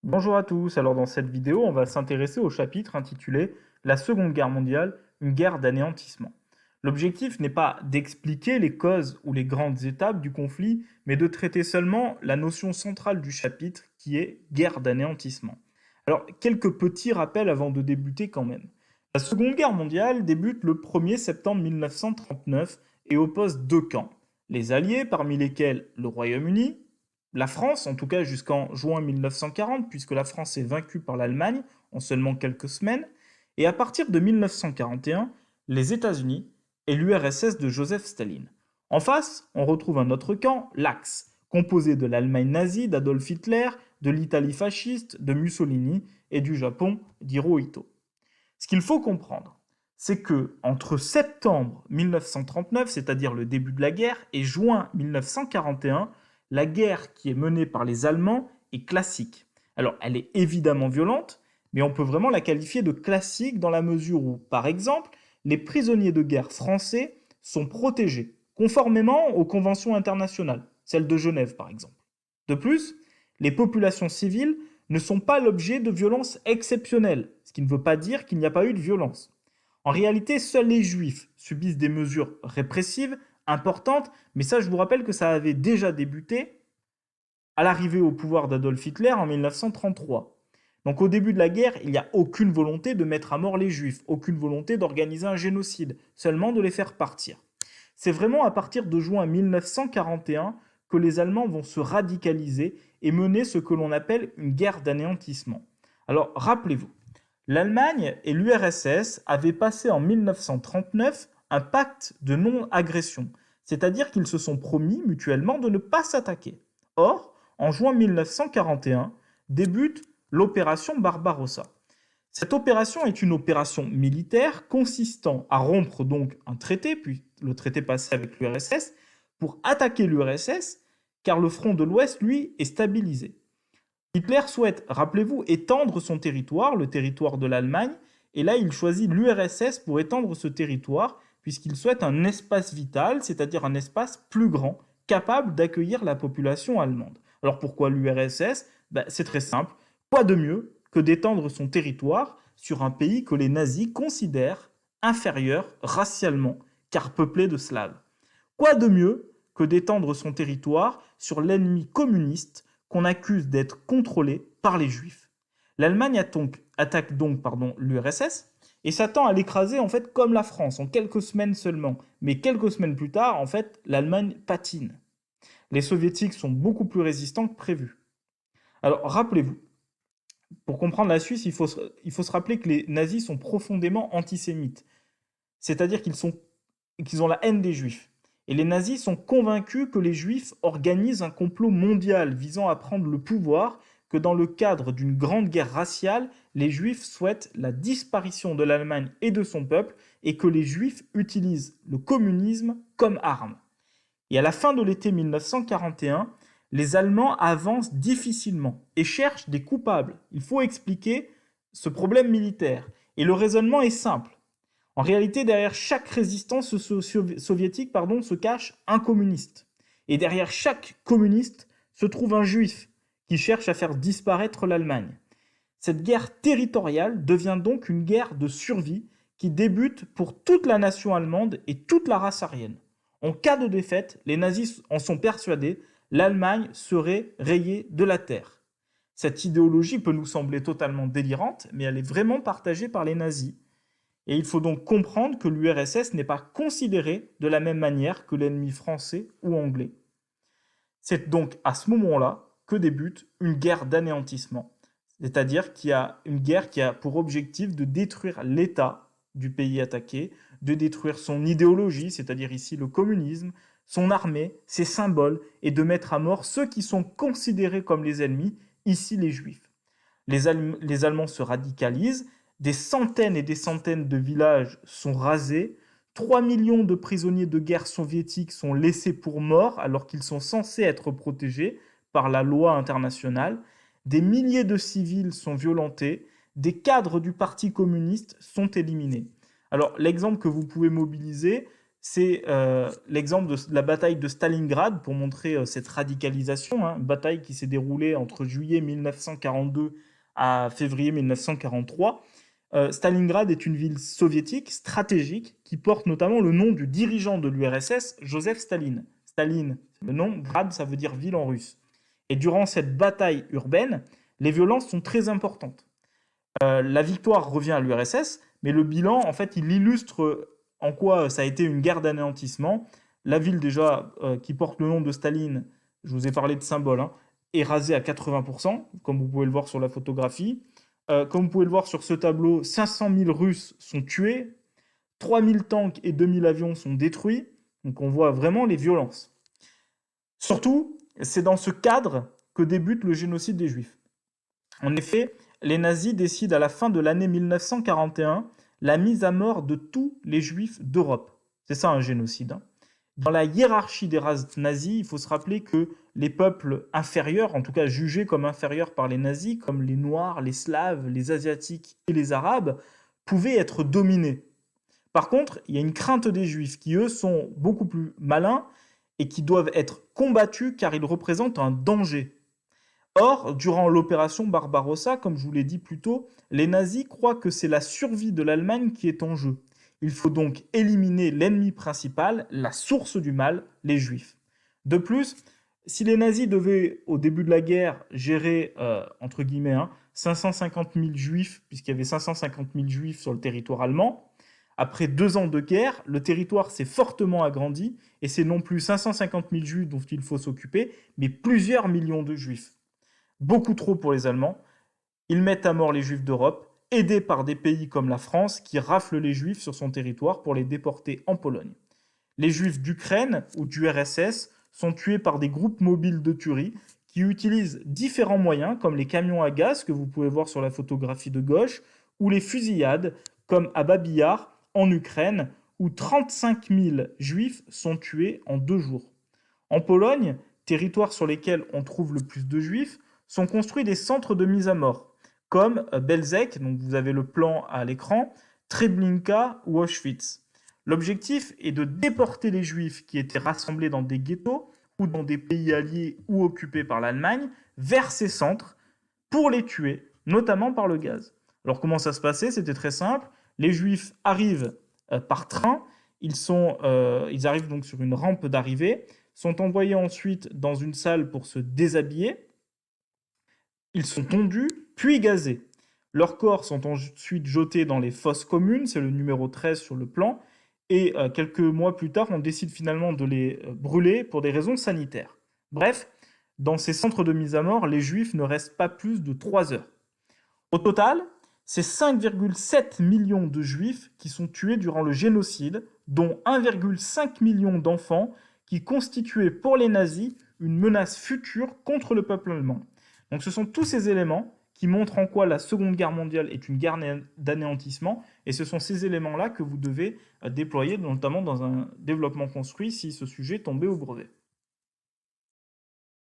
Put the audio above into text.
Bonjour à tous, alors dans cette vidéo, on va s'intéresser au chapitre intitulé La Seconde Guerre mondiale, une guerre d'anéantissement. L'objectif n'est pas d'expliquer les causes ou les grandes étapes du conflit, mais de traiter seulement la notion centrale du chapitre qui est guerre d'anéantissement. Alors, quelques petits rappels avant de débuter quand même. La Seconde Guerre mondiale débute le 1er septembre 1939 et oppose deux camps. Les Alliés, parmi lesquels le Royaume-Uni, la France, en tout cas jusqu'en juin 1940, puisque la France est vaincue par l'Allemagne en seulement quelques semaines, et à partir de 1941, les États-Unis et l'URSS de Joseph Staline. En face, on retrouve un autre camp, l'Axe, composé de l'Allemagne nazie d'Adolf Hitler, de l'Italie fasciste de Mussolini et du Japon d'Hirohito. Ce qu'il faut comprendre, c'est que entre septembre 1939, c'est-à-dire le début de la guerre, et juin 1941, la guerre qui est menée par les Allemands est classique. Alors, elle est évidemment violente, mais on peut vraiment la qualifier de classique dans la mesure où, par exemple, les prisonniers de guerre français sont protégés, conformément aux conventions internationales, celle de Genève par exemple. De plus, les populations civiles ne sont pas l'objet de violences exceptionnelles, ce qui ne veut pas dire qu'il n'y a pas eu de violence. En réalité, seuls les juifs subissent des mesures répressives importantes, mais ça je vous rappelle que ça avait déjà débuté à l'arrivée au pouvoir d'Adolf Hitler en 1933. Donc au début de la guerre, il n'y a aucune volonté de mettre à mort les juifs, aucune volonté d'organiser un génocide, seulement de les faire partir. C'est vraiment à partir de juin 1941 que les Allemands vont se radicaliser et mener ce que l'on appelle une guerre d'anéantissement. Alors rappelez-vous, l'Allemagne et l'URSS avaient passé en 1939 un pacte de non-agression, c'est-à-dire qu'ils se sont promis mutuellement de ne pas s'attaquer. Or, en juin 1941, débute l'opération Barbarossa. Cette opération est une opération militaire consistant à rompre donc un traité, puis le traité passé avec l'URSS, pour attaquer l'URSS, car le front de l'Ouest, lui, est stabilisé. Hitler souhaite, rappelez-vous, étendre son territoire, le territoire de l'Allemagne, et là il choisit l'URSS pour étendre ce territoire, puisqu'il souhaite un espace vital, c'est-à-dire un espace plus grand, capable d'accueillir la population allemande. Alors pourquoi l'URSS? C'est très simple. Quoi de mieux que d'étendre son territoire sur un pays que les nazis considèrent inférieur racialement, car peuplé de Slaves? Quoi de mieux que d'étendre son territoire sur l'ennemi communiste qu'on accuse d'être contrôlé par les juifs? L'Allemagne attaque donc l'URSS et s'attend à l'écraser en fait comme la France en quelques semaines seulement. Mais quelques semaines plus tard, en fait, l'Allemagne patine. Les soviétiques sont beaucoup plus résistants que prévu. Alors rappelez-vous, pour comprendre la Suisse, il faut se rappeler que les nazis sont profondément antisémites. C'est-à-dire qu'ils ont la haine des juifs. Et les nazis sont convaincus que les juifs organisent un complot mondial visant à prendre le pouvoir, que dans le cadre d'une grande guerre raciale, les juifs souhaitent la disparition de l'Allemagne et de son peuple, et que les juifs utilisent le communisme comme arme. Et à la fin de l'été 1941, les Allemands avancent difficilement et cherchent des coupables. Il faut expliquer ce problème militaire. Et le raisonnement est simple. En réalité, derrière chaque résistance soviétique se cache un communiste. Et derrière chaque communiste se trouve un juif qui cherche à faire disparaître l'Allemagne. Cette guerre territoriale devient donc une guerre de survie qui débute pour toute la nation allemande et toute la race aryenne. En cas de défaite, les nazis en sont persuadés, l'Allemagne serait rayée de la terre. Cette idéologie peut nous sembler totalement délirante, mais elle est vraiment partagée par les nazis. Et il faut donc comprendre que l'URSS n'est pas considérée de la même manière que l'ennemi français ou anglais. C'est donc à ce moment-là que débute une guerre d'anéantissement, c'est-à-dire qu'il y a une guerre qui a pour objectif de détruire l'État du pays attaqué, de détruire son idéologie, c'est-à-dire ici le communisme, son armée, ses symboles, et de mettre à mort ceux qui sont considérés comme les ennemis, ici les Juifs. Les Allemands se radicalisent, des centaines et des centaines de villages sont rasés, 3 millions de prisonniers de guerre soviétiques sont laissés pour morts alors qu'ils sont censés être protégés par la loi internationale, des milliers de civils sont violentés, des cadres du Parti communiste sont éliminés. Alors l'exemple que vous pouvez mobiliser, c'est l'exemple de la bataille de Stalingrad pour montrer cette radicalisation, hein, bataille qui s'est déroulée entre juillet 1942 à février 1943. Stalingrad est une ville soviétique stratégique qui porte notamment le nom du dirigeant de l'URSS, Joseph Staline. Staline, c'est le nom, Grad, ça veut dire ville en russe. Et durant cette bataille urbaine, les violences sont très importantes. La victoire revient à l'URSS, mais le bilan, en fait, il illustre en quoi ça a été une guerre d'anéantissement. La ville, déjà, qui porte le nom de Staline, je vous ai parlé de symbole, hein, est rasée à 80%, comme vous pouvez le voir sur la photographie. Comme vous pouvez le voir sur ce tableau, 500 000 Russes sont tués, 3000 tanks et 2000 avions sont détruits. Donc on voit vraiment les violences. Surtout, c'est dans ce cadre que débute le génocide des Juifs. En effet, les nazis décident à la fin de l'année 1941 la mise à mort de tous les Juifs d'Europe. C'est ça un génocide, hein. Dans la hiérarchie des races nazies, il faut se rappeler que les peuples inférieurs, en tout cas jugés comme inférieurs par les nazis, comme les Noirs, les Slaves, les Asiatiques et les Arabes, pouvaient être dominés. Par contre, il y a une crainte des Juifs qui, eux, sont beaucoup plus malins et qui doivent être combattus car ils représentent un danger. Or, durant l'opération Barbarossa, comme je vous l'ai dit plus tôt, les nazis croient que c'est la survie de l'Allemagne qui est en jeu. Il faut donc éliminer l'ennemi principal, la source du mal, les juifs. De plus, si les nazis devaient, au début de la guerre, gérer, entre guillemets, 550 000 juifs, puisqu'il y avait 550 000 juifs sur le territoire allemand, après 2 ans de guerre, le territoire s'est fortement agrandi, et c'est non plus 550 000 juifs dont il faut s'occuper, mais plusieurs millions de juifs. Beaucoup trop pour les Allemands. Ils mettent à mort les Juifs d'Europe, aidés par des pays comme la France qui raflent les Juifs sur son territoire pour les déporter en Pologne. Les Juifs d'Ukraine ou du RSS sont tués par des groupes mobiles de tuerie qui utilisent différents moyens comme les camions à gaz que vous pouvez voir sur la photographie de gauche ou les fusillades comme à Babi Yar en Ukraine où 35 000 Juifs sont tués en 2 jours. En Pologne, territoire sur lesquels on trouve le plus de Juifs, sont construits des centres de mise à mort, comme Belzec, donc vous avez le plan à l'écran, Treblinka ou Auschwitz. L'objectif est de déporter les Juifs qui étaient rassemblés dans des ghettos ou dans des pays alliés ou occupés par l'Allemagne vers ces centres pour les tuer, notamment par le gaz. Alors comment ça se passait? C'était très simple. Les Juifs arrivent par train, ils arrivent donc sur une rampe d'arrivée, sont envoyés ensuite dans une salle pour se déshabiller, ils sont tondus, puis gazés. Leurs corps sont ensuite jetés dans les fosses communes, c'est le numéro 13 sur le plan, et quelques mois plus tard, on décide finalement de les brûler pour des raisons sanitaires. Bref, dans ces centres de mise à mort, les Juifs ne restent pas plus de 3 heures. Au total, c'est 5,7 millions de Juifs qui sont tués durant le génocide, dont 1,5 million d'enfants qui constituaient pour les nazis une menace future contre le peuple allemand. Donc ce sont tous ces éléments qui montrent en quoi la Seconde Guerre mondiale est une guerre d'anéantissement, et ce sont ces éléments-là que vous devez déployer, notamment dans un développement construit si ce sujet tombait au brevet.